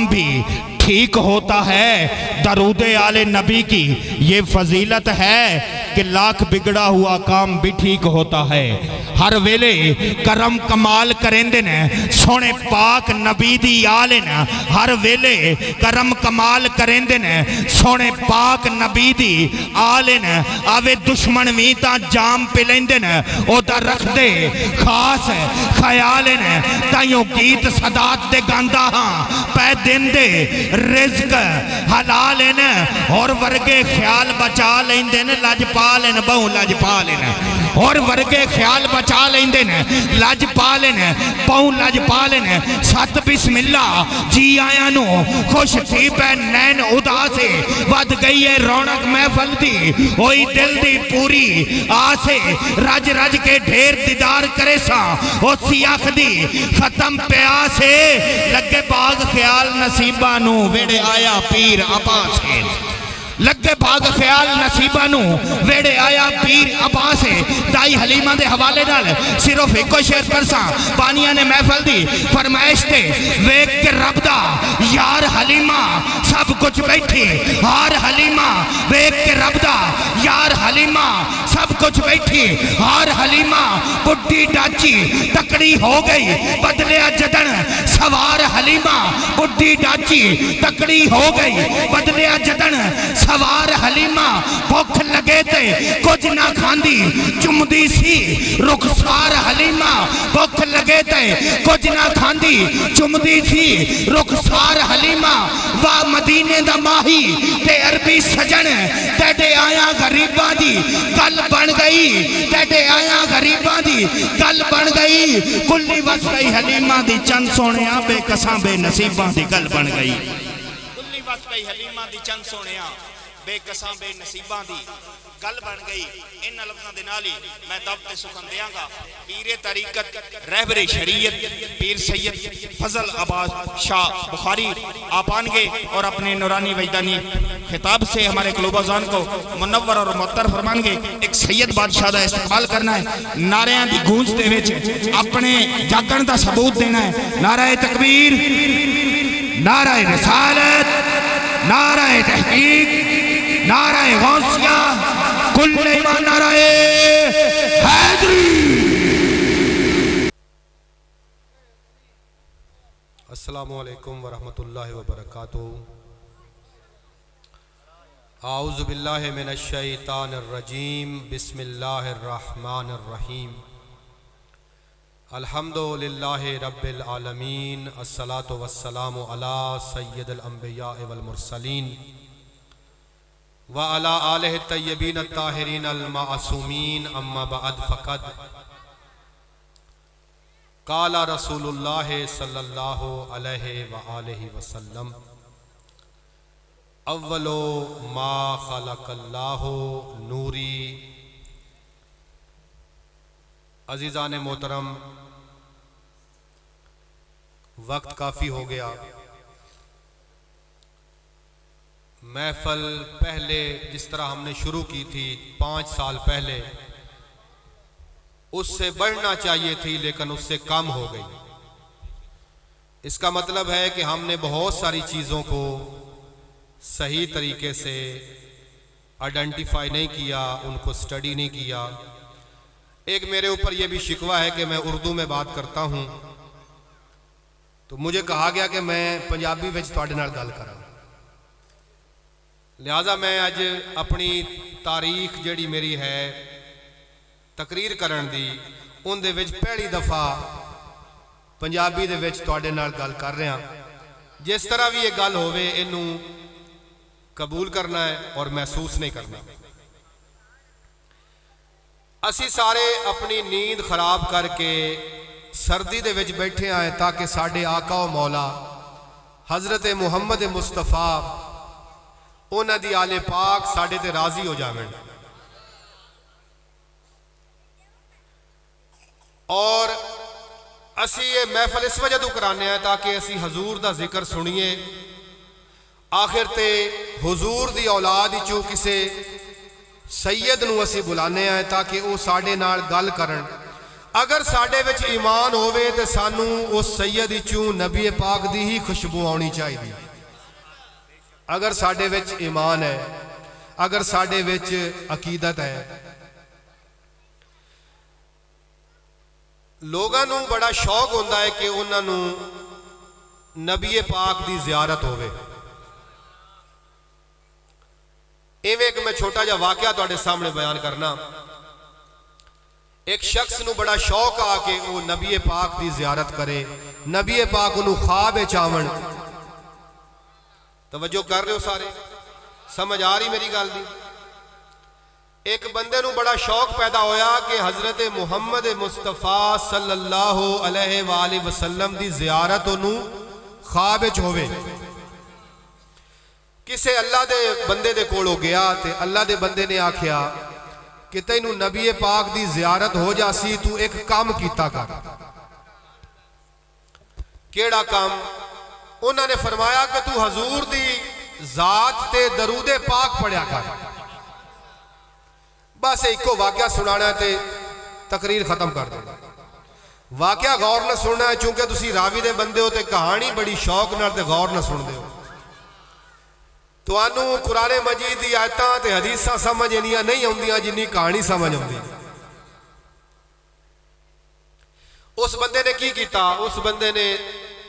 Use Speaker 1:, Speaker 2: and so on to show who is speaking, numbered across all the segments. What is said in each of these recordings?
Speaker 1: भी ठीक होता है। दरूदे आले नबी की ये फजीलत है कि लाख बिगड़ा हुआ काम भी ठीक होता है। हर वेले करम कमाल करेंदे ने सोने पाक नबी दी आले न, हर वेले करम कमाल करेंदे ने सोने पाक नबी दी आले न। आवे दुश्मन भी ता जाम पे लेंदे न ओदा रखदे खास ख्याल न। ताइयों गीत सदात दे गांदा हां पै देंदे रिज़्क हलाल न और वर्गे ख्याल बचा लेंदे न लजपाल न बहु लजपाल न और वर्गे ख्याल बचा लेंदे न लजपाल न बहु लजपाल न। सत बिस्मिल्ला जी आया नु खुश थी पै नैन उदासे वध गई है रौनक महफल दी होई दिल दी पूरी आसे रज रज के ढेर दीदार करे सा ओ सियाख दी खत्म प्यासे लगे बाग ख्याल नसीबा नु वेड़े आया पीर अब्बास है। लगे भाग ख्याल नसीबा नु वेड़े आया पीर अब्बास है। दाई हलीमा दे हवाले नाल सिर्फ एको शेर करसा बानिया ने महफल दी फरमाइश ते वेख के रब दा यार हलीमा सब कुछ बैठी हार हलीमा वेख के रब दा यार हलीमा सब कुछ बैठी हार हलीमा बुढ़ी डाची तकड़ी हो गई बदलिया जदन सवार हलीमा बुढ़ी डाची तकड़ी हो गई बदलिया जदन सवार हलीमा भुख लगे थे कुछ ना खांदी चुमदी सी रुखसार हलीमा भुख लगे थे कुछ ना खांदी चुमदी सी रुखसार हलीमा वाह मदीने दा माही ते अरबी सजन तेरे आया गरीबा दी गल बन गई तेरे आया गरीबा दी गल बन गई कुल्ली वस गई हलीमा दी चंद सोने बेकसा बेनसीबा दी गल बन गई कुल्ली वस गई हलीमा दी चंद सोने बेकसा बेनसीबा दी गल बन गई। इन लफ्ज़ों दे नाल ही मैं दब ते सुखन देंगा पीरे तरीकत रहबरे शरीयत पीर सैयद फजल अब्बास शाह बुखारी आप आएंगे और अपने नूरानी वजदानी खिताब से हमारे क़ुलूब-ओ-ज़ान को मुनव्वर और मुअत्तर फरमाएंगे। एक सैयद बादशाह का इस्तेमाल करना है नारियां दी गूंज दे विच अपने जागण का सबूत देना है। नाराए तकबीर नाराए रिसालत नाराए तहकीक नाराए गौसिया कुल्ले ईमान नाराए हैदरी।
Speaker 2: अस्सलामु अलैकुम वरहमतुल्लाहि वबरकातुहू। आऊज़ु बिल्लाहि मिनश शैतानिर रजीम बिस्मिल्लाहिर रहमानिर रहीम। अल्हम्दुलिल्लाहि रब्बिल आलमीन अस्सलातु वस्सलामु अला सय्यिदिल अंबिया वल मुरसलीन व अला आलिहि तय्यबीन अत्ताहिरीन अल मासूमीन अम्मा बअद फ़क़द क़ाला रसूलुल्लाह सल्लल्लाहु अलैहि व आलिहि वसल्लम अव्वलो मा खलक़ल्लाहु नूरी। अज़ीज़ान मोहतरम, वक्त काफ़ी हो गया। महफल पहले जिस तरह हमने शुरू की थी 5 साल पहले उससे बढ़ना चाहिए थी लेकिन उससे कम हो गई। इसका मतलब है कि हमने बहुत सारी चीज़ों को सही तरीके से आइडेंटिफाई नहीं किया, उनको स्टडी नहीं किया। एक मेरे ऊपर यह भी शिकवा है कि मैं उर्दू में बात करता हूँ, तो मुझे कहा गया कि मैं पंजाबी विच तुहाडे नाल गल करां। लिहाजा मैं अज अपनी तारीख जिहड़ी मेरी है तकरीर करन दी उहदे विच पहली दफ़ा पंजाबी दे विच तुहाडे नाल गल कर रहा। जिस तरह भी ये गल होवे इनू कबूल करना है और महसूस नहीं करना। असी सारे अपनी नींद खराब करके सर्दी दे विच बैठे आए ताकि साडे आका व मौला हज़रत मुहम्मद मुस्तफा उन्हां दी आले पाक साडे ते राजी हो जावन। और असी ये महफल इस वजह तो कराने हैं ताकि असी हजूर दा जिक्र सुनिए। आखिर ते हुजूर दी औलाद विचों किसी सैयद नूं असी बुलाने हैं ताकि वह साडे नाल गल करन अगर साडे विच ईमान होवे ते सानू उस सैयद विचों नबी पाक दी ही खुशबू आनी चाहिए। अगर साडे विच ईमान है, अगर साडे विच अकीदत है, लोगों नू बड़ा शौक होंदा है कि उन्होंने नबी पाक दी जियारत होवे। इवें एक मैं छोटा जा वाकया तुहाडे सामने बयान करना। एक शख्स नू बड़ा शौक आ कि वो नबी पाक की जियारत करे, नबी पाक उन्होंने ख्वाब चावन। तवज्जो कर रहे हो सारे, समझ आ रही मेरी गल दी? एक बंदे नू बड़ा शौक पैदा होया कि हजरत मुहम्मद मुस्तफा सल्लल्लाहु अलैहि वसल्लम की जियारत उन्होंने ख्वाब होवे। किसे अल्लाह दे बंदे दे कोल गया ते अल्लाह दे बंदे ने आख्या कि तैनू नबी पाक दी जियारत हो जासी, तू एक काम कीता कर। केड़ा काम? उन्होंने फरमाया कि तू हजूर दी जात ते दरूदे पाक पढ़िया कर। बस एको वाकया सुनाना ते तकरीर खत्म कर दे। वाकया गौर न सुनना है, चूंकि तुसी रावी दे बंदे हो ते कहानी बड़ी शौक नाल ते गौर न सुनते हो। तुहानू कुरान मजीद दी आयतां ते हदीसां समझ इन्नियां नहीं आउंदियां जिन्नी कहानी समझ आउंदी। उस बंदे ने की कीता? उस बंदे ने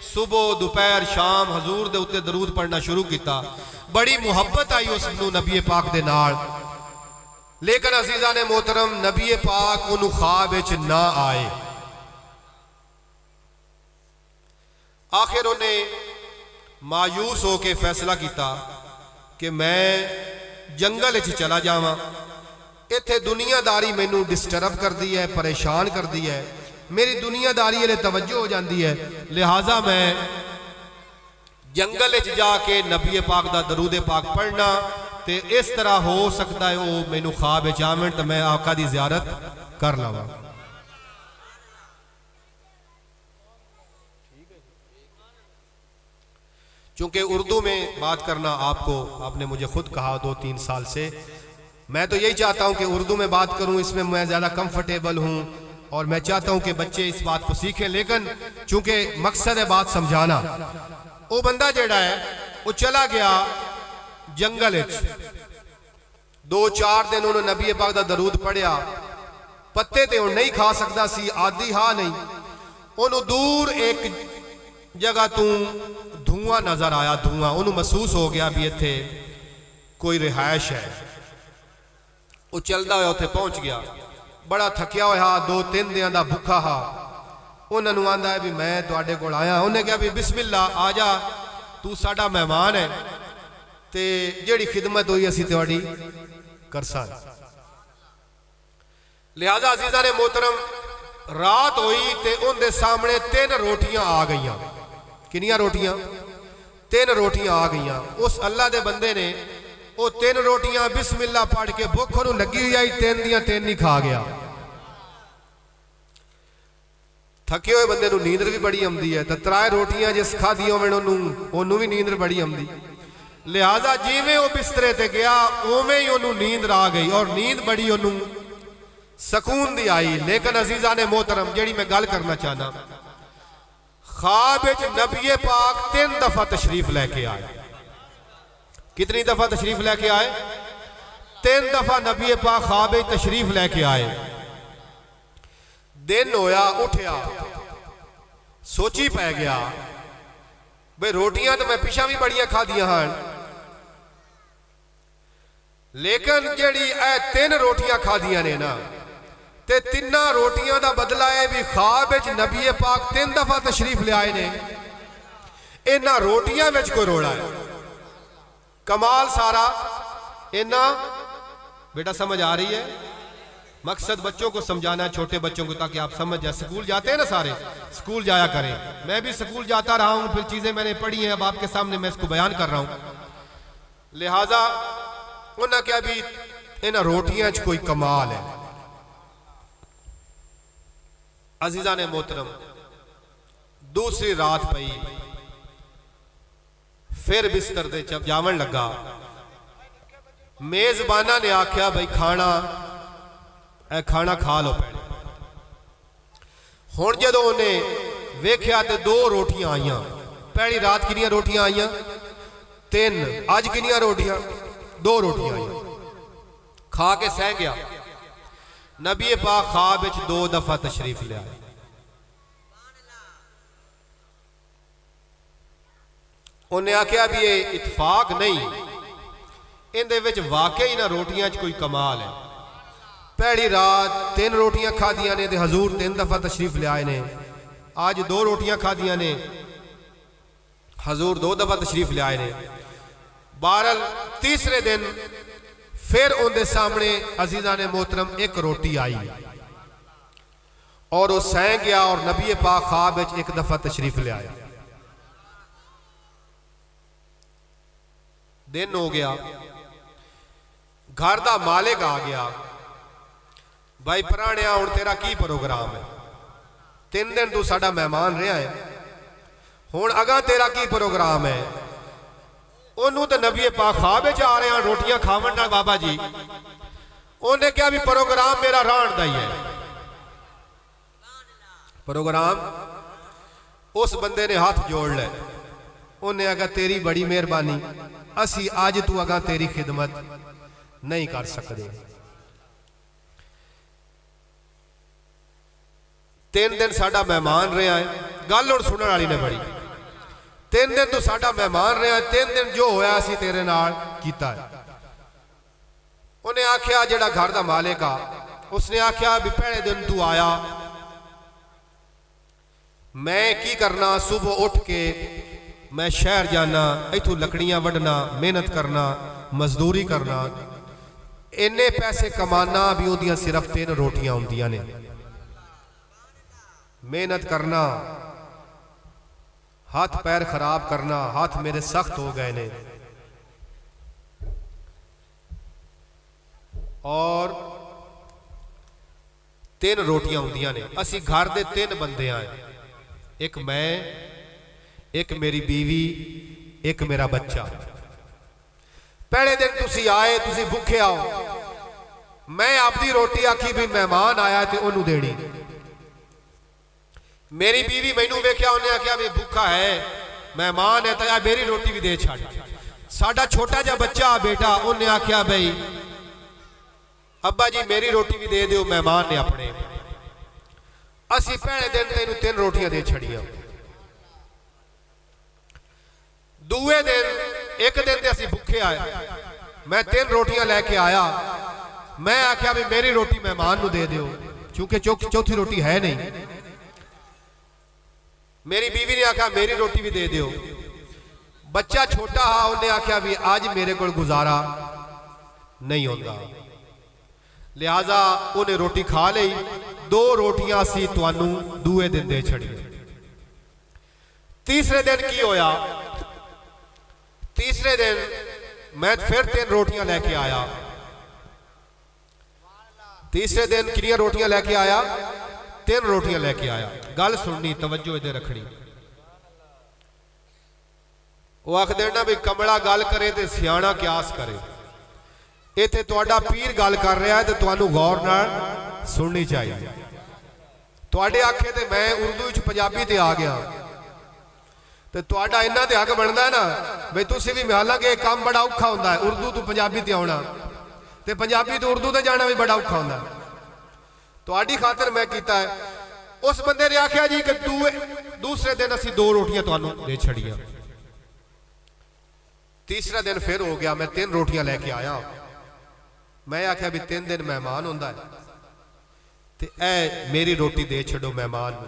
Speaker 2: सुबह दोपहर शाम हजूर दे उत्ते दरूद पढ़ना शुरू किया। बड़ी मुहब्बत आई उस नबी पाक दे नाल। लेकिन अजीजा ने मोहतरम नबी पाक उन्होंने ख्वाब विच ना आए। आखिर उन्हें मायूस होकर फैसला किया कि मैं जंगल चला जावां। इत्थे दुनियादारी मैनू डिस्टर्ब कर दी है, परेशान कर दी है, मेरी दुनियादारी वाले तवज्जो हो जाती है। लिहाजा मैं जंगल जाके नबी पाक दा दरूद पाक पढ़ना, ते इस तरह हो सकता है वो मैनू ख्वाब आवन तो मैं आका दी जियारत कर लवां। चूंकि उर्दू में बात करना आपने मुझे खुद कहा 2-3 साल से, मैं तो यही चाहता हूं कि उर्दू में बात करूं, इसमें मैं ज़्यादा कंफर्टेबल हूं और मैं चाहता हूं कि बच्चे इस बात को सीखें। लेकिन चूंकि मकसद है बात समझाना। वो बंदा जेड़ा है वो चला गया जंगल, 2-4 दिन उन्होंने नबी पाक दा दरूद पढ़िया। पत्ते तो हुण नहीं खा सकता सी, आदि हा नहीं। उन्होंने दूर एक जगह तू धुआं नजर आया, धुआं। उन्होंने महसूस हो गया भी इत्थे कोई रिहायश है। वो चलता हुआ उत्थे पहुंच गया। बड़ा थकिया होया, 2-3 दिन का भुखा हा। उन्होंने आंदा है भी मैं तुहाडे कोल आया। उन्हें कहा भी बिस्मिल्ला आ जा, तू साडा मेहमान है ते जिहड़ी खिदमत हुई असीं तुहाडी करसां। लिहाजा अजीज़ां ने मोहतरम, रात हुई ते उनके सामने 3 रोटियां आ गईयां। किनियां रोटियां? 3 रोटियां आ गईयां। उस अल्लाह दे बंदे ने वो 3 रोटियां बिस्मिल्ला पढ़ के भुख नूं लगी हुई आई, 3 दियां 3 ही खा गया। थके हुए बंदे नूं नींद भी बड़ी आउंदी है, तो 3 रोटियां जिस खादियां होवन ओनू भी नींद बड़ी आउंदी। लिहाजा जिवें वो बिस्तरे ते गया उवें ही ओनू नींद आ गई, और नींद बड़ी ओनू सकून दी आई। लेकिन अजीज़ा ने मोहतरम, जेड़ी मैं गल करना चाहना, ख्वाब विच नबी पाक 3 दफा तशरीफ लैके आए। कितनी दफा तशरीफ लैके आए? 3 दफा नबी पाक ख्वाब विच तशरीफ लैके आए। दिन होया, उठया, सोची पै गया भाई रोटियां तो मैं पिछा भी बड़ियां खादियां हैं, लेकिन जेड़ी 3 रोटियां खादियां ने ना, ते 3 रोटियां का बदला है भी ख्वाब विच नबी पाक 3 दफा तशरीफ ले आए ने। इन्हां रोटियां विच कोई रोड़ा है। कमाल सारा इन्ना। बेटा समझ आ रही है? मकसद बच्चों को समझाना है, छोटे बच्चों को, ताकि आप समझ जाए। स्कूल जाते हैं ना सारे, स्कूल जाया करें। मैं भी स्कूल जाता रहा हूं, फिर चीजें मैंने पढ़ी हैं, अब आपके सामने मैं इसको बयान कर रहा हूं। लिहाजा उन्हें क्या भी इन रोटियां च कोई कमाल है। अजीजा ने मोहतरम, दूसरी रात पई, फिर बिस्तर दे जब जावन लगा, मेजबाना ने आख्या भाई खाना खा लो। पहले हुण जदों उन्हें वेख्या तो 2 रोटियां आईयां। पहली रात कितनियां रोटियां आईयां? 3। अज कितनियां रोटियां? 2 रोटियां आईयां। खा के सह गया। नबी पाक ख्वाब विच 2 दफा तशरीफ लिया। उन्हें आख्या भी ये इतफाक नहीं, इहदे विच वाकई ना रोटियां च कोई कमाल है। पहली रात 3 रोटियां खादियां ने, हजूर 3 दफा तशरीफ लियाए ने। अज 2 रोटियां खादियां ने, हजूर 2 दफा तशरीफ लियाए ने। बहरहाल तीसरे दिन फिर उनके सामने अजीजा ने मोहतरम 1 रोटी आई और वह सह गया और नबी पाक ख्वाब विच 1 दफा तशरीफ लियाया। दिन हो गया, घर का मालिक आ गया। भाई पराणिया हुण तेरा की प्रोग्राम है? 3 दिन तू साडा मेहमान रहा है, हुण अगा तेरा की प्रोग्राम है? उन्होंने तो नबी पाक ख्वाब विच आ रहे हैं रोटियां खावन नाल बाबा जी। उन्हें क्या भी प्रोग्राम मेरा राण दा ही है। प्रोग्राम उस बंदे ने हाथ जोड़ ले। उन्हें आगा तेरी बड़ी मेहरबानी, असी अज तू अगा तेरी खिदमत नहीं कर सकते। 3 दिन साडा मेहमान रहा है। गल हुण सुनने वाली ने बड़ी। 3 दिन तू साडा मेहमान रहा है, 3 दिन जो होया असी तेरे नाल कीता है। उन्हें आख्या जेड़ा घर का मालिक आ, उसने आख्या भी पहले दिन तू आया, मैं की करना? सुबह उठ के मैं शहर जाना, इथों लकड़ियां वढ़ना, मेहनत करना, मजदूरी करना, इन्ने पैसे कमाना भी उहदियां सिर्फ 3 रोटियां होंदियां ने। मेहनत करना, हाथ पैर खराब करना, हाथ मेरे सख्त हो गए ने। और 3 रोटियां होंदियां ने। असी घर दे 3 बंदे आए, एक मैं, एक मेरी बीवी, एक मेरा बच्चा। पहले दिन तुसी आए, तुसी भूखे आओ, मैं आपकी रोटी आखी भी मेहमान आया तो उन्होंने देनी। मेरी बीवी मैनू वेख्या, उन्हें आख्या भी भूखा है, मेहमान है, तो यार मेरी रोटी भी दे छड़। साडा छोटा जा बच्चा बेटा, उन्हें आख्या भाई अब्बा जी मेरी रोटी भी दे दो, मेहमान ने अपने। असी पहले दिन तेनू 3 रोटियां दे छड़ियां। दूए दिन एक दिन ते असी भूखे आए, मैं 3 रोटियां लेके आया। मैं आख्या भी मेरी रोटी मेहमान नू दे दो, क्योंकि चौथी रोटी है नहीं। मेरी बीवी ने आख्या मेरी रोटी भी दे दो। बच्चा छोटा हा, उन्हें आख्या भी आज मेरे को गुजारा नहीं होता, लिहाजा उन्हें रोटी खा ली। 2 रोटियां असी तुहानू दूए दिन दे छड़ी। तीसरे दिन की होया? तीसरे दिन मैं फिर 3 रोटियां लेके आया। तीसरे दिन कितनी रोटियां लेके आया? 3 रोटियां लेके आया। गल सुननी, तवज्जो इधर रखनी। वो आख देना भी कमला गल करे तो सियाणा क्यास करे। इत्थे तुहाडा पीर गल कर रहा है तो तुहानू गौर नाल सुननी चाहिए। तुहाडे आखे ते मैं उर्दू च पंजाबी ते आ गया तो तुहाडा इन्ना ते हक बनदा है ना बई तुसीं भी हालांकि काम बड़ा औखा हुंदा है, उर्दू तो पंजाबी ते आउणा ते पंजाबी तो उर्दू ते जाना भी बड़ा औखा हुंदा है। तुहाडी खातिर मैं कीता है। उस बंदे ने आख्या जी कि दूसरे दिन असी 2 रोटियां तुहानू दे छड़ियां। तीसरा दिन फिर हो गया, मैं 3 रोटियां लेके आया। मैं आख्या भी 3 दिन मेहमान हुंदा है ते ऐ मेरी रोटी दे छड़ो मेहमान नू।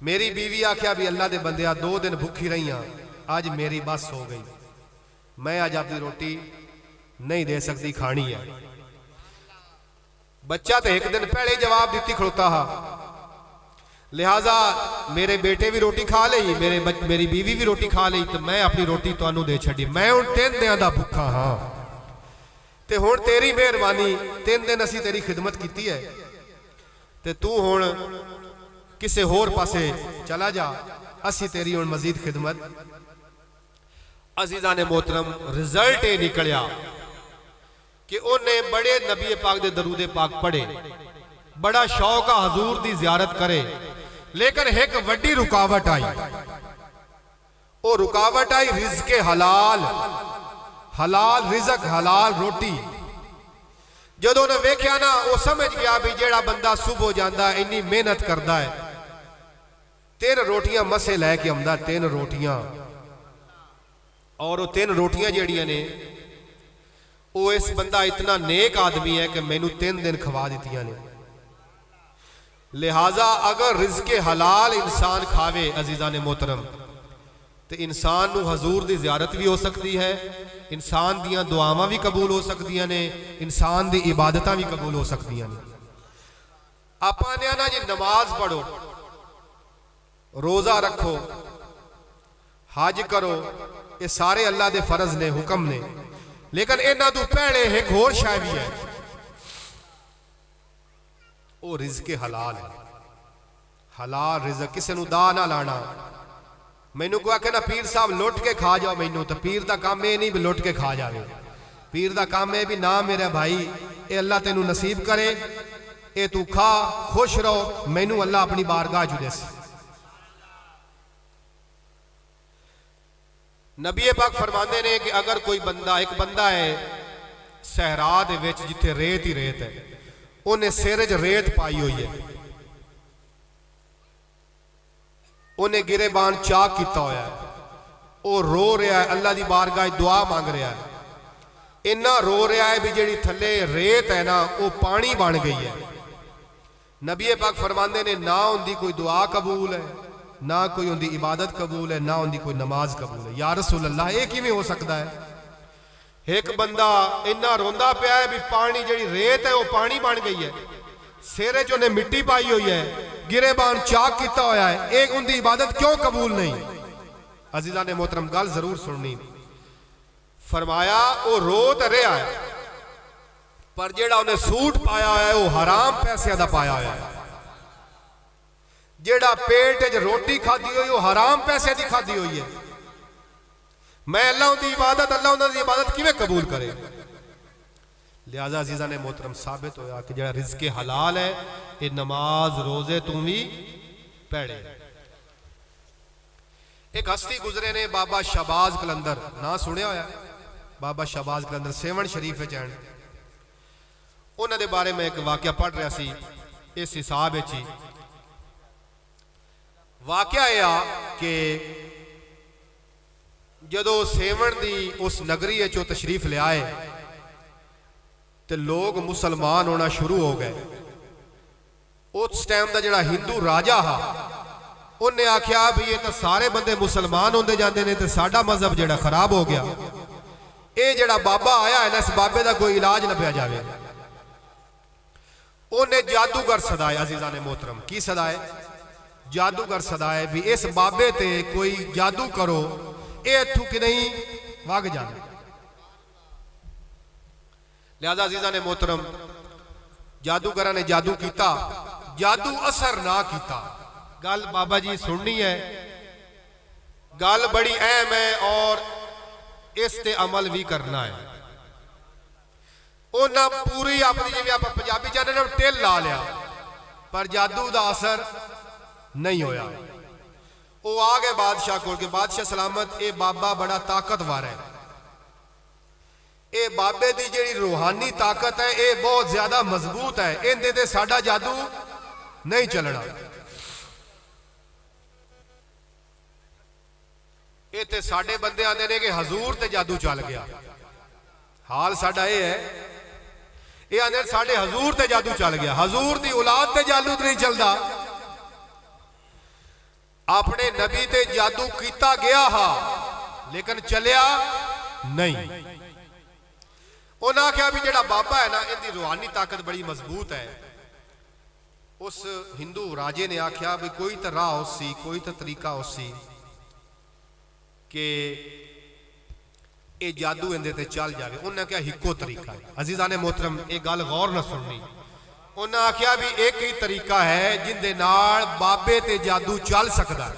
Speaker 2: मेरी बीवी आख्या भी अल्लाह दे बंदिया 2 दिन भुखी रही हाँ, अज मेरी बस हो गई, मैं अज अपनी रोटी नहीं दे सकती, खानी है। बच्चा तो 1 दिन पहले ही जवाब दिती खड़ोता हा, लिहाजा मेरे बेटे भी रोटी खा ली, मेरी बीवी भी रोटी खा ली, तो मैं अपनी रोटी तुहानू दे छड़ी। मैं हुण 3 दिनों का भुखा हाँ ते हुण तेरी मेहरबानी 3 दिन असी तेरी खिदमत की है ते तू हुण किसी होर पासे चला जा, असी तेरी हुण मजीद खिदमत। अजीजा ने मोहतरम रिजल्ट ये निकलिया कि उन्हें बड़े नबी पाक दे दरूदे पाक पढ़े, बड़ा शौक आ हजूर दी जियारत करे, लेकिन एक वड्डी रुकावट आई, वो रुकावट आई रिज़्क़े हलाल, हलाल रिज़क, हलाल रोटी। जदों उन्हें वेख्या ना, वो समझ गया भी जेड़ा बंदा सुबह जाता इन्नी मेहनत करता है, 3 रोटियां मसे लैके आंदा, 3 रोटियां, और वो 3 रोटियां जड़ियां ने वो इस बंदा इतना नेक आदमी है कि मैनू 3 दिन खवा दित्तियां ने। लिहाजा अगर रिज़्क़े हलाल इंसान खावे अजीज़ा ने मोहतरम, तो इंसान नू हजूर दी ज़ियारत भी हो सकती है, इंसान दियां दुआवां भी कबूल हो सकदियां ने, इंसान दी इबादतां भी कबूल हो सकदियां ने। आपां ने ना जी नमाज पढ़ो, रोज़ा रखो, हज करो, ये सारे अल्लाह दे फर्ज ने, हुक्म ने, लेकिन इन्हां तों पहले एक होर शै भी है, वो रिज़्क़े हलाल है। हलाल रिज़क, किसी नूं दा ना लाना। मैनू को आखे ना पीर साहब लुट के खा जाओ, मैनू तो पीर का काम यह नहीं भी लुट के खा जाए। पीर का काम है भी ना मेरा भाई ये अल्लाह तेनू नसीब करे, ये तू खा खुश रहो, मैनू अल्लाह अपनी बारगाह जुड़े। नबी पाक फरमाते ने कि अगर कोई बंदा, एक बंदा है सहरा दे विच जिथे रेत ही रेत है, उन्हें सिर च रेत पाई हुई है, उन्हें गिरेबान चाक किया होया है, वो रो रहा है, अल्लाह की बारगाह दुआ मांग रहा है, इन्ना रो रहा है भी जी थले रेत है ना वो पानी बन गई है। नबी पाक फरमाते ने ना उनकी कोई दुआ कबूल है, ना कोई उनकी इबादत कबूल है, ना उनकी कोई नमाज कबूल है। या रसूल अल्लाह, ये किवें हो सकता है? एक बंदा इन्ना रोंदा पिया है भी पानी जी रेत है वो पानी बन गई है, सिर च उन्हें मिट्टी पाई हुई है, गिरेबान चाक किया होया है, एक उनकी इबादत क्यों कबूल नहीं? अजीज़ा ने मोहतरम गल जरूर सुननी। फरमाया वो रो तो रहा है, पर जेड़ा उन्हें सूट पाया है वो हराम पैसे का पाया है, जेड़ा पेट च रोटी खाधी हुई वो हराम पैसे की खाधी हुई है। मैं अल्लाह की इबादत, अल्लाह उन्होंने इबादत किवें कबूल करे? लिहाजा अजीज़ा ने मोहतरम साबित होया कि जेड़ा रिज़्क़े हलाल है ये नमाज रोजे तू भी पढ़े। एक हस्ती गुजरे ने बाबा शहबाज कलंदर, ना सुनिया होया? बाबा शहबाज कलंदर सेवन शरीफ चैन, उन्होंने बारे में एक वाकया पढ़ रहा सी। इस हिसाब ही वाकया यह कि जदों सेवन की उस नगरी चो तशरीफ लियाए तो लोग मुसलमान होना शुरू हो गए। उस टाइम का जोड़ा हिंदू राजा हा उन्हें आख्या भी ये तो सारे बंदे मुसलमान होंदे जाते हैं तो साडा मजहब जोड़ा खराब हो गया, ये जोड़ा बाबा आया है ना इस बाबे का कोई इलाज लभ्या जाए। उन्हें जादूगर सदाए, अजीज़ा ने मोहतरम की सदाए? जादूगर सदाए भी इस बाबे ते कोई जादू करो, ये इथू कि नहीं वग जाए। लिहाजा अजीज़ा ने मोहतरम जादूगर ने जादू किया, जादू असर ना किया। गल बाबा जी सुननी है, गल बड़ी अहम है और इस ते अमल भी करना है। उन्हें पूरी अपनी जिवें आप पंजाबी चाहते हैं ढिल ला लिया, पर जादू का असर नहीं होया। वो आ गए बादशाह को, बादशाह सलामत ये बाबा बड़ा ताकतवर है, ये बाबे की जी रूहानी ताकत है ये बहुत ज्यादा मजबूत है, इहदे ते साडा जादू नहीं चलना। ये ते साडे बंदे आते ने कि हजूर ते जादू चल गया, हाल साडा ये है, ये आते साडे हजूर ते जादू चल गया। हजूर की औलाद ते जादू तो नहीं चलता, अपने नबी ते जादू किया गया हा लेकिन चलिया नहीं। उन्हें आख्या भी जेड़ा बाबा है ना इनकी रूहानी ताकत बड़ी मजबूत है। उस हिंदू राजे ने आख्या भी कोई तो राह उसी, कोई तो तरीका उसी कि ये जादू इहदे ते चल जाए। उन्हें क्या हिको तरीका है। अजीज़ा ने मोहतरम एक गल गौर न सुननी, उन्हें आख्या भी एक ही तरीका है जिंदे नाल बाबे ते जादू चल सकता है।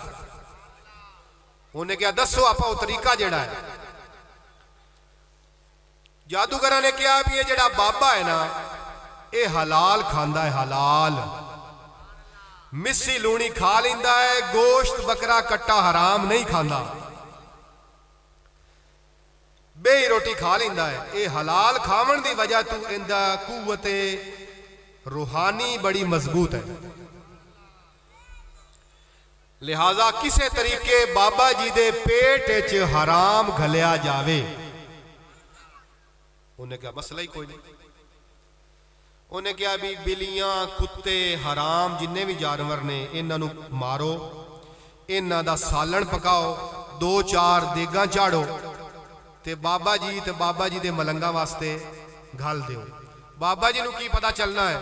Speaker 2: उन्हें क्या दसो आप वो तरीका जेड़ा है। जादूगर ने कहा भी ये जेड़ा बाबा है ना ये हलाल खांदा है, हलाल मिस्सी लूणी खा लेंदा है, गोश्त बकरा कट्टा हराम नहीं खांदा, बेही रोटी खा लेंदा है। ये हलाल खावन की वजह तो इंदा कुव्वत रूहानी बड़ी मजबूत है। लिहाजा किसी तरीके बाबा जी दे पेट च हराम घलिया जावे, उन्हें क्या मसला ही कोई नहीं। उन्हें क्या भी बिलियां कुत्ते हराम जिन्ने भी जानवर ने इन्हों मारो, इन्हों का सालन पकाओ, 2-4 देगा झाड़ो ते बाबा जी दे मलंगा वास्ते घल दो। बाबा जी नूं की पता चलना है,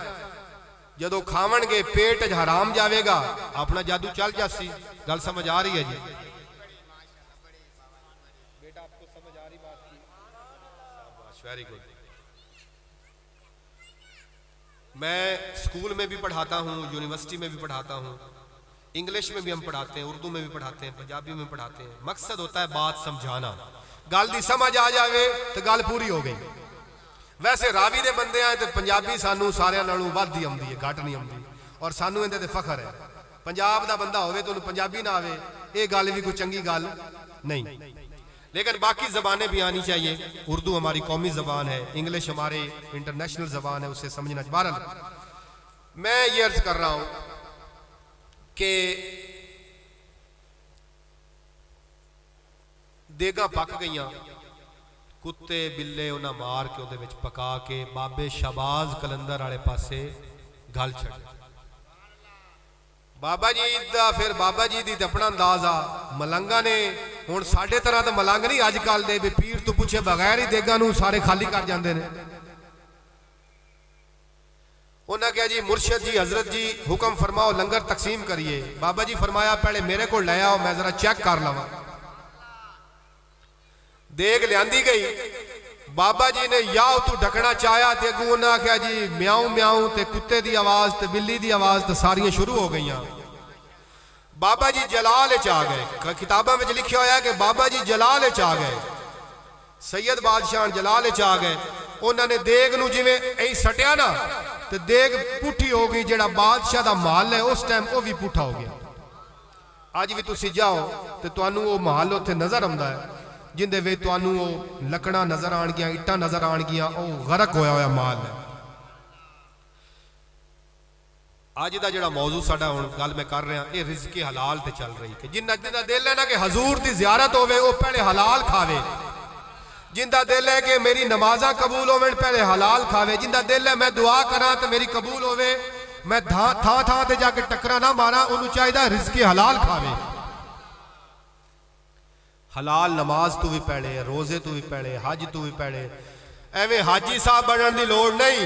Speaker 2: जदों खावणगे पेट च हराम जाएगा, अपना जादू चल जासी। गल समझ आ रही है जी? बेटा आपको समझ आ रही बात की? Very good. मैं स्कूल में भी पढ़ाता हूँ, यूनिवर्सिटी में भी पढ़ाता हूँ, इंग्लिश में भी हम पढ़ाते हैं, उर्दू में भी पढ़ाते हैं, पंजाबी में पढ़ाते हैं। मकसद होता है बात समझाना, गल दी समझ आ जाए तो गल पूरी हो गई। वैसे रावी दे बंदे आए तो पंजाबी सानू सारिਆਂ नालों ਵੱਧ ही आती है, घट नहीं आती, और सानू इहदे ते फखर है। पंजाब दा बंदा होवे तो उन्हें पंजाबी ना आवे, ये गल भी कोई चंगी गल नहीं। लेकिन बाकी ज़बानें भी आनी चाहिए। उर्दू हमारी कौमी ज़बान है, इंग्लिश हमारी इंटरनेशनल ज़बान है, उसे समझना। बहरहाल मैं ये अर्ज कर रहा हूँ कि देगा पक गई, कुत्ते बिल्ले उन्हें मार के उहदे विच पका के बाबे शहबाज कलंदर वाले पासे गल छड़। बाबा जी दा फिर बाबा जी दी अपना अंदाज आ। मलंगा ने हुण साडे तरह तो मलंग नहीं अजकल दे भी पीर तो पूछे बगैर ही देगा नूं सारे खाली कर जाते हैं। उन्हें कहा जी मुर्शद जी हजरत जी हुक्म फरमाओ लंगर तकसीम करिए। बाबा जी फरमाया पहले मेरे को ले आओ, मैं जरा चेक कर लवा। देग लियांदी गई, बाबा जी ने याओ तू ढकना चाया तो अगू उन्हें आख्या जी म्याऊ म्याऊ, ते कुत्ते की आवाज़ तो बिल्ली की आवाज़ तो सारियां शुरू हो गई। बाबा जी जलाल च आ गए। किताबों में लिखा होया कि बाबा जी जलाल च आ गए, सैयद बादशाह जलाल च आ गए। उन्होंने देग नूं जिवें ऐ सटिया ना तो देग पुठी हो गई, जिहड़ा बादशाह का महल है उस टाइम वह भी पुठा हो गया। अज भी तुसीं जाओ तो तुहानूं वो महल उत्थे नज़र आउंदा है, जिंदे विच तुहानूं वो लकड़ां नज़र आउणगियां, इट्टां नज़र आउणगियां, वो गरक होया होया महल है। अज का जिहड़ा मौजू साडा हुण गल मैं कर रहा, ये रिज़्क़े हलाल ते चल रही कि जिन्ना दिल है ना कि हजूर की ज़ियारत होवे वो पहले हलाल खावे, जिंदा दिल है कि मेरी नमाजा कबूल होवे पहले हलाल खावे, जिंदा दिल है मैं दुआ करा तो मेरी कबूल होवे, मैं थां थां ते जाके टकरा ना मारा, उन्होंने चाहिए रिज़्क़े हलाल खावे। हलाल नमाज तू भी पढ़े, रोजे तू भी पढ़े, हज तू भी पढ़े। एवं हाजी साहब बनने की लोड़ नहीं,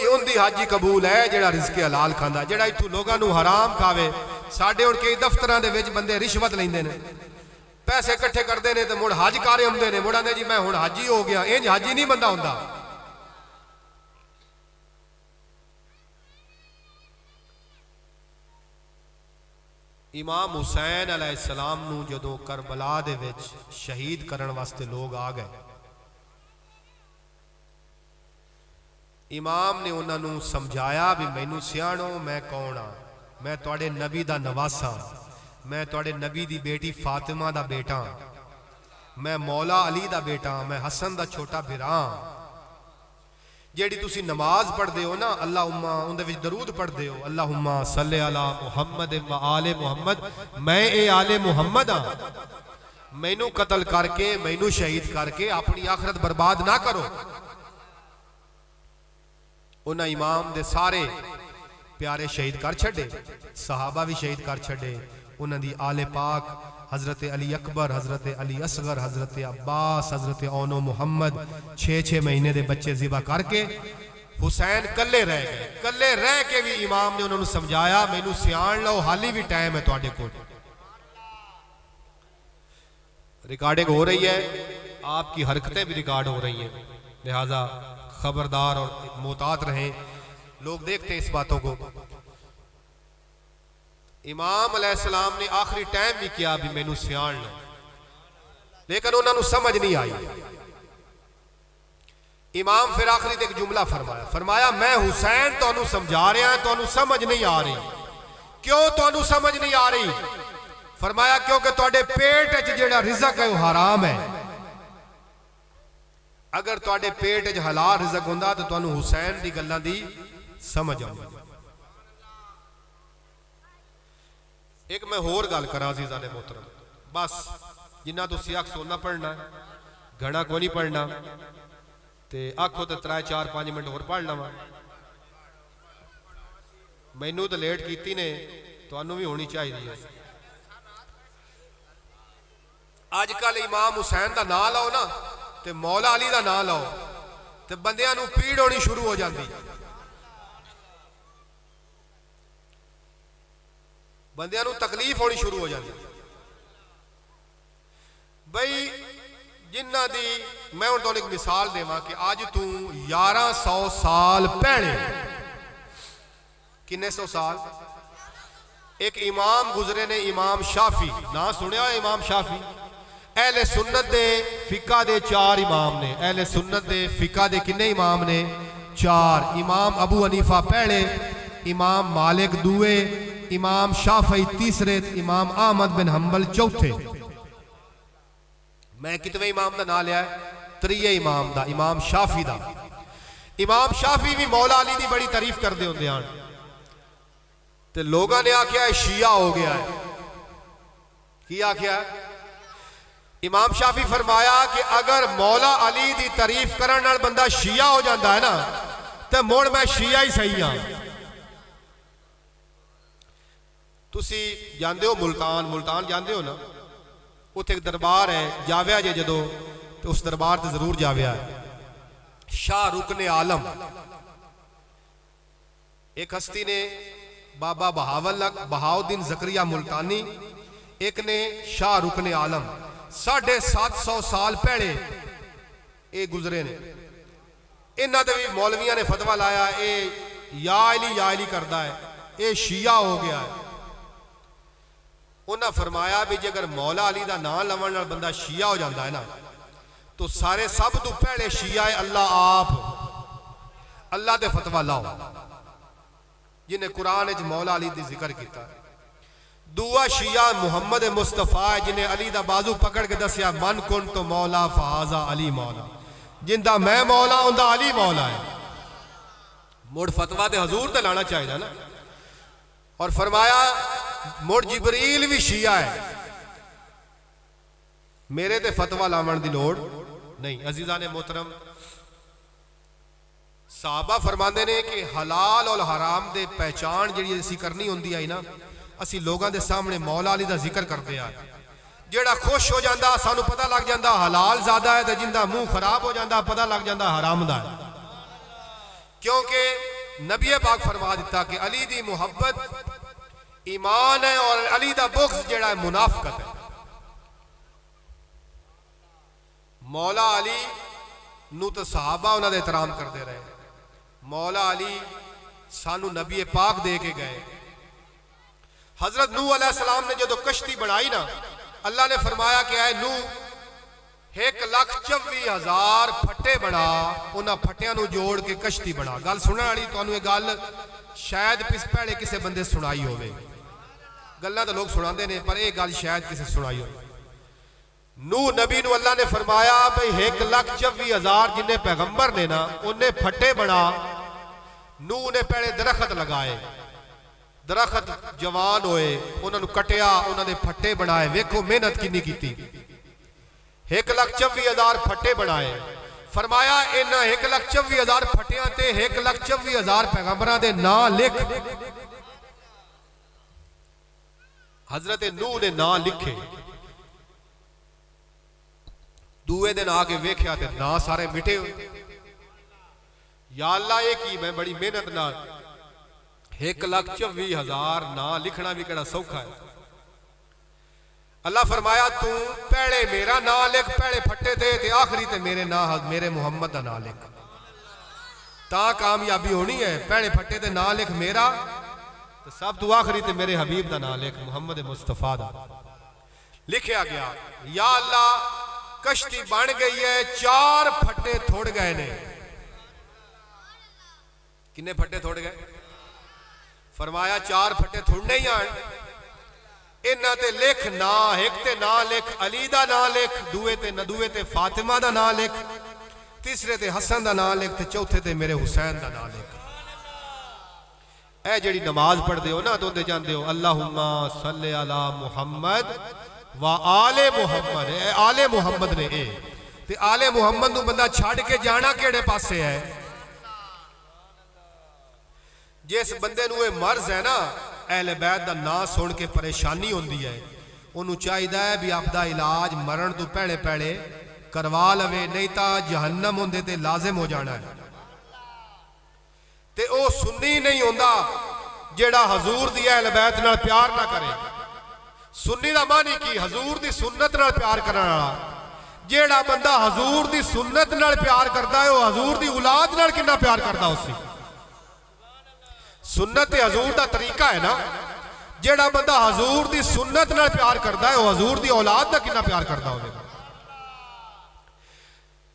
Speaker 2: उनकी हाजी कबूल है जिहड़ा रिज़्क़े हलाल खांदा, जिहड़ा इत्थों लोगों को हराम खावे। साडे हुण कई दफ्तरां दे विच बंदे रिश्वत लैंदे ने, पैसे इकट्ठे करते हैं तो मुड़ हज कर आउंदे ने, मुड़ आंदे जी मैं हुण हाजी हो गया। इंज हाजी नहीं बंदा हुंदा। इमाम हुसैन अलैहिस्सलाम नूं जदों करबला दे विच शहीद करन वास्ते लोग आ गए, इमाम ने उन्होंने समझाया भी मैनू सियाणो मैं कौन हाँ, मैं तुहाडे नबी दा नवासा, मैं तुहाडे नबी दी बेटी फातिमा दा बेटा, मैं मौला अली दा बेटा, मैं हसन दा छोटा बिरा। जेड़ी तुसी नमाज पढ़ते हो ना अल्लाहुम्मा उहदे विच दरूद पढ़ते हो, अल्लाहुम्मा सल्ले अला मुहम्मद व आले मुहम्मद, मैं ए आले मुहम्मद हाँ। मैनू कत्ल करके मैनू शहीद करके अपनी आखरत बर्बाद ना करो। उन्हें इमाम दे सारे प्यारे शहीद कर छड़े, सहाबा भी शहीद कर छड़े, उन्होंने आले पाक हजरत अली अकबर, हजरत अली असगर, हजरत अब्बास, हजरत ओनो मुहम्मद 6-6 महीने के बच्चे ज़िबा करके हुसैन कल्ले रह गए। कल्ले रह के भी इमाम ने उन्होंने समझाया मैनू सियाण लो, हाली भी टाइम है तुहाडे कोल। रिकॉर्डिंग हो रही है, आपकी हरकतें भी रिकॉर्ड हो रही हैं, लिहाजा खबरदार और मोहतात रहें। लोग देखते हैं इस बातों को। इमाम अलैहिस्सलाम ने आखिरी टाइम भी किया भी मैनू सियाण लो, लेकिन उन्होंने समझ नहीं आई। इमाम फिर आखिरी ते एक जुमला फरमाया मैं हुसैन तुहानू समझा रहा तुहानू समझ नहीं आ रही। क्यों तुहानू समझ नहीं आ रही? फरमाया क्योंकि तुहाडे पेट च जिहड़ा रिज़क है वो हराम है। अगर तुहाडे पेट च हलाल रिज़क हुंदा तो तुहानू हुसैन दी गल्लां दी समझ आउंदी। एक मैं होर गल करा अज़ीज़ां ने मोहतरम, बस जिन्ना तुसीं आखो ना पढ़ना, घना कोई नहीं पढ़ना, ते आखो तो 3-4-5 मिनट होर पढ़ लवां। मैनू तो लेट कीती ने, तुहानू भी होनी चाहिए। अजकल इमाम हुसैन का नाम लाओ ना ते मौला अली का नाम लाओ तो बंदियां नू पीड़ होनी शुरू हो जाती। बंदियां नू तकलीफ होनी शुरू हो जाती। बई जिन्ना दी मैं हुण तुहानू एक मिसाल देवां कि अज तू 1100 साल पहले, किन्ने सौ साल, एक इमाम गुजरे ने, इमाम शाफी। ना सुनिया इमाम शाफी? अहले सुन्नत दे फिका दे 4 इमाम ने। अहले सुन्नत दे फिका दे किन्ने इमाम ने? 4। इमाम अबू हनीफा पहले, इमाम मालिक दूए, इमाम शाफी तीसरे, इमाम अहमद बिन हंबल चौथे। मैं कितने इमाम का नाम लिया है? 3 इमाम का, इमाम शाफी का। इमाम शाफी भी मौला अली की बड़ी तारीफ करते होंगे हैं तो लोगों ने आख्या शिया हो गया है। की आख्या? इमाम शाफी फरमाया कि अगर मौला अली की तारीफ करने नाल बंदा शिया हो जाता है ना तो मुड़ मैं शिया ही सही हाँ। तुसी जानते हो मुल्तान, मुल्तान जानते हो ना? उत्थे एक दरबार है, जाविया जे जदों तो उस दरबार से जरूर जाविया है। शाह रुकने आलम एक हस्ती ने, बाबा बहाउद्दीन जकरिया मुल्तानी, एक ने शाह रुकने आलम। 750 साल पहले ये गुजरे ने। इन्हों के भी मौलविया ने फतवा लाया ये या अली करता है, ये शिया हो गया है। उन्हें फरमाया भी जे अगर मौला अली का नाम लवन नाल बंदा शिया हो जाता है ना तो सारे सब तो पहले शिया है अल्लाह आप। अल्लाह के फतवा लाओ जिन्हें कुरान च मौला अली की जिक्र किया। दूआ शिया मुहम्मद मुस्तफा है जिन्हें अली का बाजू पकड़ के दसिया मन कुन तो मौला फहाजा अली मौला, जिंदा मैं मौला उनका अली मौला है। मुड़ फतवा तो हजूर तो लाना चाहिए ना। और फरमाया मुड़ जिबरील भी शिया है, मेरे ते फतवा लावन की लोड़ नहीं। अजीजा ने मोहतरम, साहबा फरमाते ने कि हलाल और हराम दे पहचान जी असी करनी होंगी आई ना, असी लोगों के सामने मौला अली का जिक्र करते हैं। जेड़ा खुश हो जाता सानू पता लग जाता हलाल ज्यादा है, तो जिंदा मुंह खराब हो जाता पता लग जाता हराम दा है। क्योंकि नबी पाक फरमा दिता कि अली दी मुहब्बत ईमान है और अली दा बुग़्ज़ जेड़ा है मुनाफकत है। मौला अली नू तो सहाबा उन्होंने एहतराम करते रहे। मौला अली सानू नबी पाक दे के गए। हजरत नूह अलैहिस्सलाम ने जो कश्ती बनाई ना, अल्लाह ने फरमाया कि ऐ नूह 1,24,000 फट्टे बना, उन्होंने फट्टिया जोड़ के कश्ती बना। गल सुनने वाली तुहानू ये गल शायद पहले किसी बंदे सुनाई होवे। गल्लां तो लोग सुनाते हैं पर यह गल शायद किसी सुनाई हो। नूह नबी नू अल्लाह ने फरमाया भाई 1,24,000 जिन्हें पैगंबर ने ना उन्हें फट्टे बना। नूह ने पहले दरखत लगाए, दरखत जवान होए, उन्होंने कटिया, उन्होंने फट्टे बनाए। वेखो मेहनत कितनी की। 1,24,000 फट्टे बनाए। फरमाया इन्हां 1,24,000 फट्टियां ते 1,24,000 पैगंबरां दे नाम लिख। हजरत नूह ने नाम लिखे। दूए दिन आके वेख्या ते ना सारे मिटे हुए। या अल्लाह ये की मैं बड़ी मेहनत ना 1,24,000 ना लिखना भी केड़ा सौखा है। अल्लाह फरमाया तू पहले मेरा ना लिख, पहले फट्टे ते आखिरी ते मेरे ना मेरे मुहम्मद का ना लिख, ता कामयाबी होनी है। पहले फट्टे ते ना लिख मेरा, तो सब तू आखिरी ते मेरे हबीब का ना लिख मुहम्मद मुस्तफा दा। लिखा गया या अल्लाह कश्ती बन गई है, 4 फट्टे थोड़ गए ने। किन्ने फट्टे थोड़ गए? फरमाया 4 फट्टे थोड़ने ही आन। इन्हां ते लिख ना, एक ते ना लिख अली दा ना लिख, दूए ते फातिमा दा ना लिख, तीसरे ते हसन दा ना लिख, ते चौथे ते मेरे हुसैन दा ना लिख। ए जेड़ी नमाज पढ़दे हो ना, तो जाते हो अल्लाहुम्मा सल्ले अला मुहम्मद व आले मुहम्मद। आले मुहम्मद ने ते आले मुहम्मद नूं बंदा छड़ के जाना केड़े पासे है? जिस बंदे नूं ये मर्ज है ना अहले बैत दा नाम सुन के परेशानी होंदी है, उन्होंने चाहिए है भी आपका इलाज मरण तो पहले पहले करवा लवे, नहीं तो जहन्नम होंदे ते लाजिम हो जाना है। ते ओ सुन्नी नहीं होंदा जेड़ा हजूर दी अहले बैत नाल प्यार ना करे। सुन्नी दा मानी की हजूर दी सुन्नत नाल प्यार करने वाला। जेड़ा बंदा हजूर दी सुन्नत नाल प्यार करता है, वो हजूर दी औलाद नाल कितना प्यार करता उसी। सुन्नत हजूर दा तरीका है ना। जेड़ा बंदा हजूर दी सुन्नत नाल प्यार करता है, वो हजूर दी औलाद दा कितना प्यार करता होगा।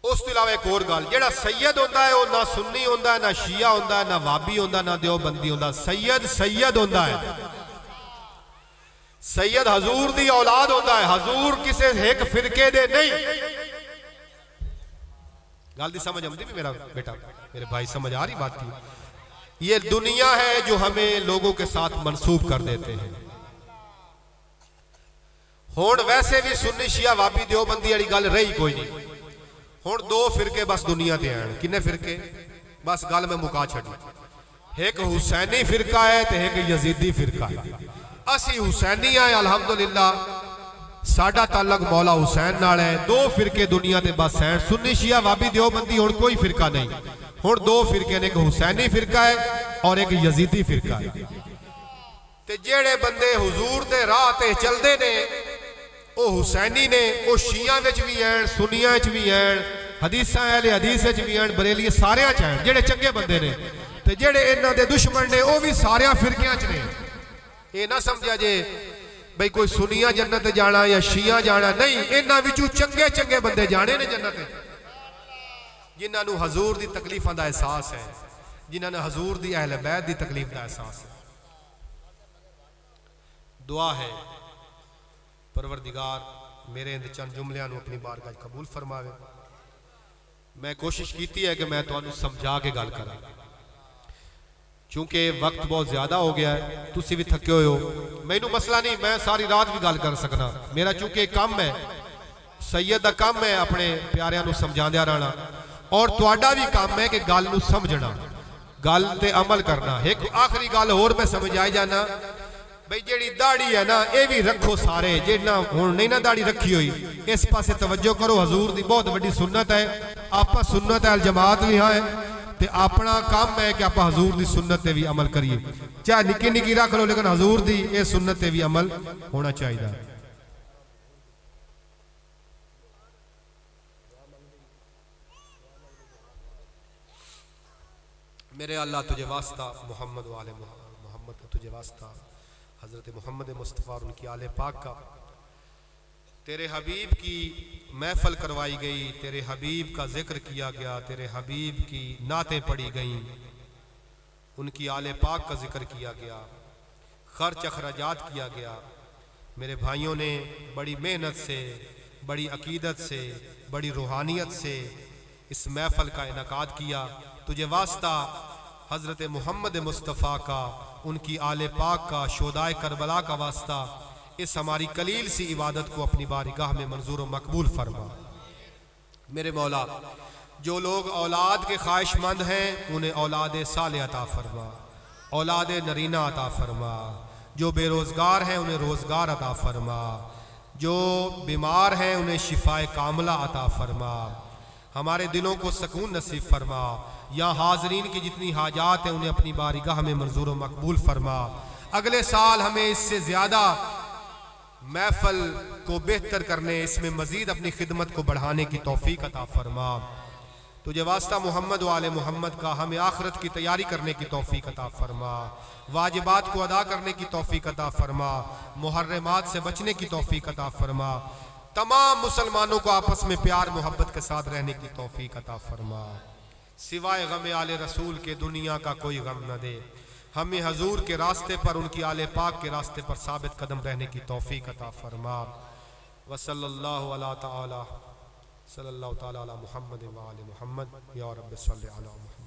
Speaker 2: उस तो इलावा एक और गल, जेड़ा सैयद होंदा है वो ना सुन्नी होंदा है, ना शिया होंदा है, ना वाबी होंदा, ना देवबंदी होंदा। सैयद सैयद होंदा है। सैयद हजूर दी औलाद होंदा है। हजूर किसी एक फिरके दे नहीं। गल दी समझ आती भी मेरा बेटा, मेरे भाई समझ आ रही बात की? ये दुनिया है जो हमें लोगों के साथ मंसूब कर देते हैं। हुण वैसे भी सुन्नी शिया वाबी देवबंदी वाली गल रही कोई नहीं। हुण 2 फिरके बस दुनिया ते आन। किन्ने फिरके? बस गल मैं मुका छड्डी। एक हुसैनी फिरका है ते एक यजीदी फिरका है। असी हुसैनी है अल्हम्दुलिल्लाह, साडा ताल्लुक मौला हुसैन नाल है। 2 फिरके दुनिया ते बस हैं, सुन्नी शिया वाबी देवबंदी। हुण कोई फिरका नहीं। हुण 2 फिरके ने, एक हुसैनी फिरका है और एक यजीदी फिरका है। ते जेड़े बंदे हुजूर दे राह ते चलदे ने वो हुसैनी ने, वो शिया विच भी हैं, सुनिया विच भी हैं, हदीसां अहले हदीस विच भी हैं, बरेली सारे च हैं जेड़े चंगे बंदे ने। ते जेड़े इन्हां दे दुश्मन ने वो भी सारे फिरकियां च ने। ये ना समझा जे भाई कोई सुनिया जन्नत जाना या शिया जाना, नहीं। इन्हां विचों चंगे चंगे बंदे जाने ने जन्नत, जिन्हां नूं हजूर दी तकलीफां दा एहसास है, जिन्हां ने हजूर दी अहले बैत दी तकलीफ दा एहसास है। दुआ है परवरदिगार मेरे इंद चंद जुमलियां नूं अपनी बारगाह कबूल फरमावे। मैं कोशिश की है कि मैं तुहानूं समझा के गल करा, चूंकि वक्त बहुत ज्यादा हो गया है, तुसी भी थके हुए हो। मैनू मसला नहीं, मैं सारी रात भी गल कर सकना। मेरा चूंकि काम है, सैयद दा काम है अपने प्यारियां नूं समझांदिया रहना, और तुहाडा भी काम है कि गल नूं समझना, गल ते अमल करना। एक आखिरी गल होर मैं समझ आई जाना, भाई जेड़ी दाढ़ी है ना, ये भी रखो सारे। जिन्ना हुण नहीं ना दाढ़ी रखी हुई, इस पासे तवज्जो करो। हजूर दी बहुत वड्डी सुन्नत है। आपां सुन्नत अल जमात भी हाँ है, ते अपना काम है कि आप हजूर दी सुन्नत ते भी अमल करिए। चाहे निक्की निक्की रख लो, लेकिन हजूर दी ये सुन्नत ते भी अमल होना चाहिए। मेरे अल्लाह तुझे वास्ता, मोहम्मद वाले मोहम्मद का तुझे वास्ता, हजरत मोहम्मद मुस्तफ़ा और उनकी आले पाक का। तेरे हबीब की महफल करवाई गई, तेरे हबीब का जिक्र किया गया, तेरे हबीब की नातें पढ़ी गईं, उनकी आले पाक का जिक्र किया गया, खर्च अखराजात किया गया। मेरे भाइयों ने बड़ी मेहनत से, बड़ी अकीदत से, बड़ी रूहानियत से इस महफल का इनकाद किया। तुझे वास्ता हजरत मोहम्मद मुस्तफ़ा का, उनकी आले पाक का, शोदाए करबला का वास्ता, इस हमारी कलील सी इबादत को अपनी बारगाह में मंजूर व मकबूल फरमा। मेरे मौला, जो लोग औलाद के ख्वाहिशमंद हैं उन्हें औलाद साले अता फरमा, औलाद नरीना अता फरमा। जो बेरोज़गार हैं उन्हें रोज़गार अता फरमा, जो बीमार हैं उन्हें शिफाए कामला अता फरमा। हमारे दिलों को सुकून नसीब फरमा। यहाँ हाजरीन की जितनी हाजात हैं उन्हें अपनी बारगाह में मंजूर व मकबूल फरमा। अगले साल हमें इससे ज़्यादा महफल को बेहतर करने, इसमें मज़ीद अपनी खिदमत को बढ़ाने की तौफीक अता फरमा। तुझे वास्ता मोहम्मद वाले मोहम्मद का हमें आखिरत की तैयारी करने की तौफीक अता फरमा, वाजिबात को अदा करने की तौफीक अता फरमा, मुहर्रमात से बचने की तौफीक अता फरमा। तमाम मुसलमानों को आपस में प्यार मोहब्बत के साथ रहने की तौफीक अता फरमा। सिवाय गम आले रसूल के दुनिया का कोई गम न दे। हमें हजूर के रास्ते पर, उनकी आले पाक के रास्ते पर साबित कदम रहने की तौफीक अता फरमा। वसल्लल्लाहु अला ताला सल्लल्लाहु ताला अला मुहम्मद व आले मुहम्मद या रब्बि सल्लि अला मुहम्मद।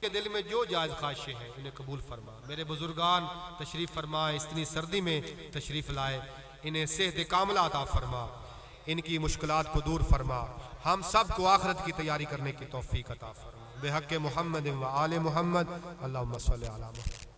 Speaker 2: के दिल में जो जायज़ ख्वाहिशें हैं इन्हें कबूल फरमा। मेरे बुजुर्गान तशरीफ़ फरमाए, इतनी सर्दी में तशरीफ़ लाए, इन्हें सेहत कामला अता फरमा, इनकी मुश्किलात को दूर फरमा। हम सब को आखिरत की तैयारी करने की तौफीक अता फरमा। बेहक़ मुहम्मद व आले मुहम्मद अल्लाहुम्मा सल्लि अला मुहम्मद।